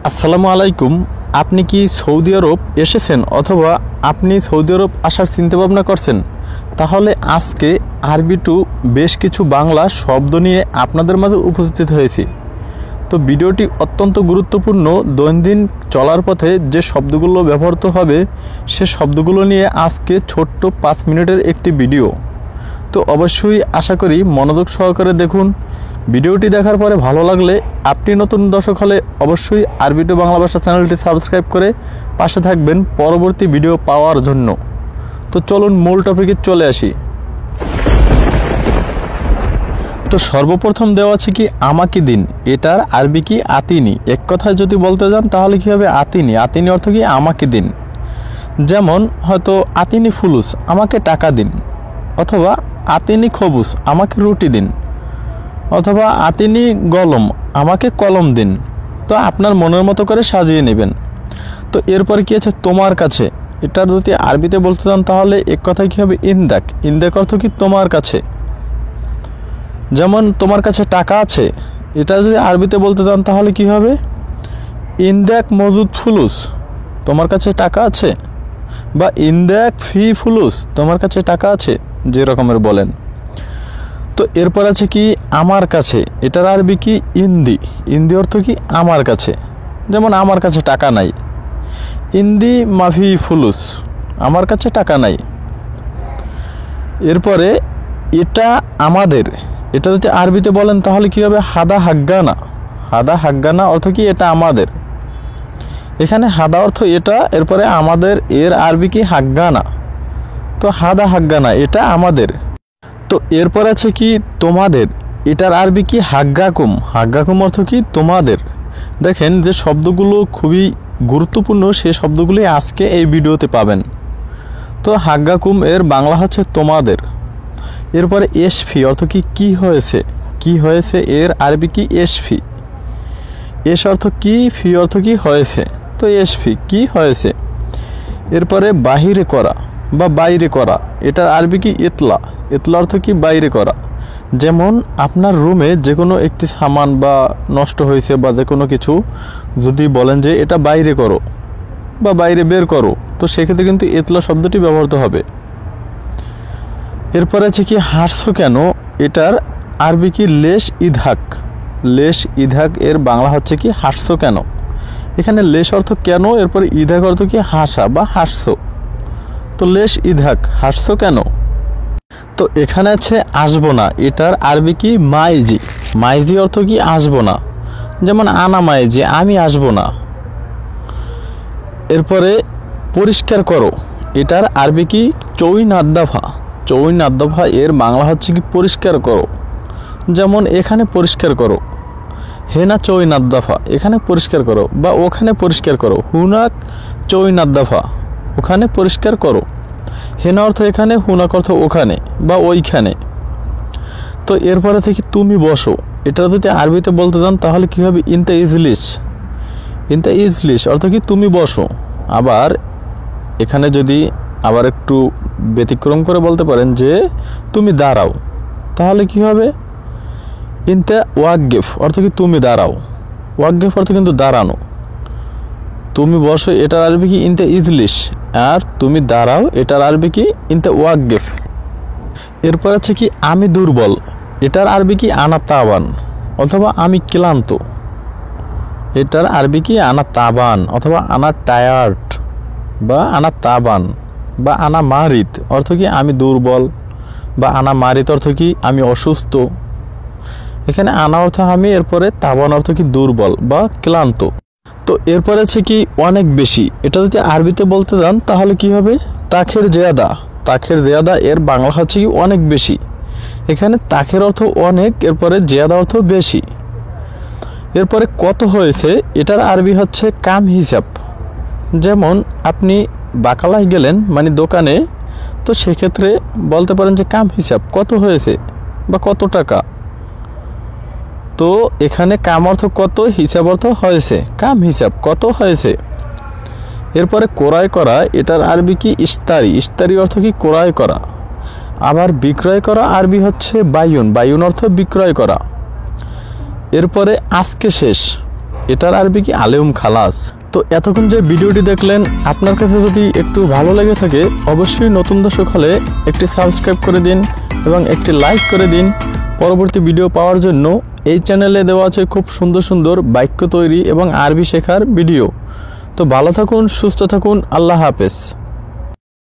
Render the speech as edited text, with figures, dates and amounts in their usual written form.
আসসালামু আলাইকুম। আপনি কি সৌদি আরব এসেছেন অথবা আপনি সৌদি আরব আসার চিন্তাভাবনা করছেন? তাহলে আজকে আরবি টু বেশ কিছু বাংলা শব্দ নিয়ে আপনাদের মাঝে উপস্থিত হয়েছি। তো ভিডিওটি অত্যন্ত গুরুত্বপূর্ণ। দৈনন্দিন চলার পথে যে শব্দগুলো ব্যবহৃত হবে সে শব্দগুলো নিয়ে আজকে ছোট্ট 5 মিনিটের একটি ভিডিও। তো অবশ্যই আশা করি মনোযোগ সহকারে দেখুন। ভিডিওটি দেখার পরে ভালো লাগলে আপনি নতুন দর্শক হলে অবশ্যই আরবি টু বাংলা ভাষা চ্যানেলটি সাবস্ক্রাইব করে পাশে থাকবেন পরবর্তী ভিডিও পাওয়ার জন্য। তো চলুন মূল টপিকে চলে আসি। তো সর্বপ্রথম দেওয়া আছে কি আমাকে দিন, এটার আরবি কি আতিনি। এক কথায় যদি বলতে যান তাহলে কি হবে আতিনি। আতিনি অর্থ কি আমাকে দিন। যেমন হয়তো আতিনি ফুলুস আমাকে টাকা দিন, অথবা আতিনি খবুস আমাকে রুটি দিন, অথবা আতিনি গলম আমাকে কলম দিন। তো আপনার মনের মতো করে সাজিয়ে নেবেন। তো এরপরে কি আছে তোমার কাছে, এটা যদি আরবিতে বলতে চান তাহলে এক কথায় কী হবে ইন্দাক। ইন্দাক অর্থ কি তোমার কাছে। যেমন তোমার কাছে টাকা আছে, এটা যদি আরবিতে বলতে চান তাহলে কি হবে ইন্দাক মজুদ ফুলুস, তোমার কাছে টাকা আছে, বা ইন্দাক ফি ফুলুস, তোমার কাছে টাকা আছে, যে রকমের বলেন। তো এরপর আছে কি আমার কাছে, এটার আরবি কি ইন্দি। ইন্দি অর্থ কি আমার কাছে। যেমন আমার কাছে টাকা নাই, ইন্দি মাফি ফুলুস, আমার কাছে টাকা নাই। এরপরে এটা আমাদের, এটা যদি আরবিতে বলেন তাহলে কি হবে হাদা হাগ্গানা। হাদা হাগ্গানা অর্থ কি এটা আমাদের। এখানে হাদা অর্থ এটা, এরপরে আমাদের, এর আরবি কি হাগ্গানা। তো হাদা হাগ্গানা এটা আমাদের। তো এরপর আছে কি তোমাদের, এটার আরবি কি হাগ্গাকুম। হাগ্গাকুম অর্থ কি তোমাদের। দেখেন যে শব্দগুলো খুবই গুরুত্বপূর্ণ সেই শব্দগুলি আজকে এই ভিডিওতে পাবেন। তো হাগ্গাকুম এর বাংলা হচ্ছে তোমাদের। এরপরে এসফি অর্থ কি কি হয়েছে। কি হয়েছে এর আরবি কি এসফি। এস অর্থ কি, ফি অর্থ কি হয়েছে। তো এসফি কি হয়েছে। এরপরে বাহিরে করা বা বাইরে করা, এটার আরবি কি ইতলা। ইতলা অর্থ কি বাইরে করা। যেমন আপনার রুমে যে কোনো একটি সামান বা নষ্ট হয়েছে বা যে কোনো কিছু যদি বলেন যে এটা বাইরে করো বা বাইরে বের করো, তো সেক্ষেত্রে কিন্তু ইতলা শব্দটি ব্যবহৃত হবে। এরপর আছে কি হাসছো কেন, এটার আরবি কি লেশ ইধাক। লেশ ইধাক এর বাংলা হচ্ছে কি হাসছো কেন। এখানে লেশ অর্থ কেন, এরপরে ইধাক অর্থ কি হাসা বা হাসছো। তো লেশ ইধাক হাসছো কেন। তো এখানে আছে আসবো না, এটার আরবি কি মাইজি। মাইজি অর্থ কি আসবো না। যেমন আনা মাইজি আমি আসবো না। এরপরে পরিষ্কার করো, এটার আরবি কি চৌই নাদ্দাফা। চৌই নাদ্দাফা এর বাংলা হচ্ছে কি পরিষ্কার করো। যেমন এখানে পরিষ্কার করো, হেনা চৌই নাদ্দাফা এখানে পরিষ্কার করো, বা ওখানে পরিষ্কার করো, হুনাক চৌই নাদ্দাফা ওখানে পরিষ্কার করো। হেনা অর্থ এখানে, হুনাক অর্থ ওখানে বা ওইখানে। তো এরপরে থেকে তুমি বসো, এটা যদি আরবিতে বলতে চান তাহলে কী হবে ইনতা ইজলিশ। ইনতা ইজলিশ অর্থ কি তুমি বসো। আবার এখানে যদি আবার একটু ব্যতিক্রম করে বলতে পারেন যে তুমি দাঁড়াও, তাহলে কি হবে ইনতা ওয়াকগেফ অর্থ কি তুমি দাঁড়াও। ওয়াকগেফ অর্থ কিন্তু দাঁড়ানো। তুমি বসো এটার আরবি কি ইনতা ইজলিশ, আর তুমি দাঁড়াও এটার আরবি কি ইনতা ওয়াকগেফ। এরপর আছে কি আমি দুর্বল, এটার আরবি কি আনা তাবান, অথবা আমি ক্লান্ত। এটার আরবি কি আনা তাবান, অথবা আনা টায়ার্ড, বা আনা তাবান, বা আনা মারিত অর্থ কি আমি দুর্বল, বা আনা মারিত অর্থ কি আমি অসুস্থ। এখানে আনা অর্থ আমি, এরপরে তাবান অর্থ কি দুর্বল বা ক্লান্ত। তো এরপর আছে কি অনেক বেশি, এটা যদি আরবিতে বলতে যান তাহলে কি হবে তাখের জেয়াদা। তাখের জেয়াদা এর বাংলা হচ্ছে কি অনেক বেশি। এখানে তাখের অর্থ অনেক, এরপরে জেয়াদা অর্থ বেশি। এরপরে কত হয়েছে, এটার আরবি হচ্ছে কাম হিসাব। যেমন আপনি বাকালায় গেলেন মানে দোকানে, তো সেক্ষেত্রে বলতে পারেন যে কাম হিসাব কত হয়েছে বা কত টাকা। তো এখানে কাম অর্থ কত, হিসাব অর্থ হয়েছে, কাম হিসাব কত হয়েছে। এরপরে ক্রয় করা, এটার আরবি কি ইস্তারি। ইস্তারি অর্থ কি ক্রয় করা। আবার বিক্রয় করা আরবি হচ্ছে বায়ুন। বায়ুন অর্থ বিক্রয় করা। এরপরে আজকে শেষ, এটার আরবি কি আলেম খালাস। তো এতক্ষণ যে ভিডিওটি দেখলেন, আপনার কাছে যদি একটু ভালো লেগে থাকে অবশ্যই নতুন দর্শক হলে একটি সাবস্ক্রাইব করে দিন এবং একটি লাইক করে দিন। পরবর্তী ভিডিও পাওয়ার জন্য এই চ্যানেলে দেওয়া আছে খুব সুন্দর সুন্দর বাক্য তৈরি এবং আরবি শেখার ভিডিও। তো ভালো থাকুন, সুস্থ থাকুন, আল্লাহ হাফেজ।